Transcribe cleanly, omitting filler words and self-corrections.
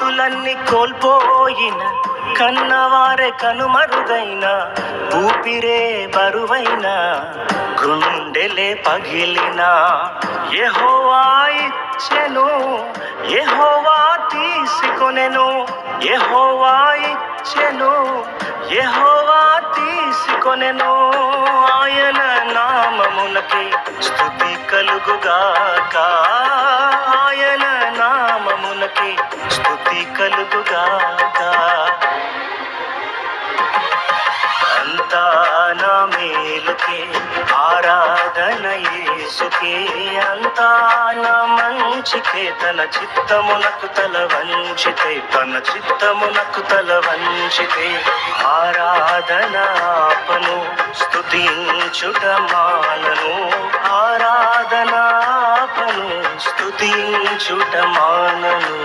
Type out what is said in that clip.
ఆస్తులన్నీ కోల్పోయిన, కన్నవారే కనుమరుగైన, ఊపిరే బరువైన, గుండెలే పగిలిన, యెహోవా ఇచ్చెను, యెహోవా తీసుకొనెను, యెహోవా ఇచ్చెను, యెహోవా తీసుకొనెను. ఆయన నామమునకే స్తుతి కలుగుగాక, ఆయన నామమునకే స్తుతి కలుగుగాక. అంతా నా మేలుకే ఆరాధన యేసుకే, అంతా నా మంచికే, తన చిత్తమునకు తల వంచితే, తన చిత్తమునకు తల వంచితే, ఆరాధన ఆపను, స్తుతించుట మానను, ఆరాధన ఆపను, స్తుతించుట మానను.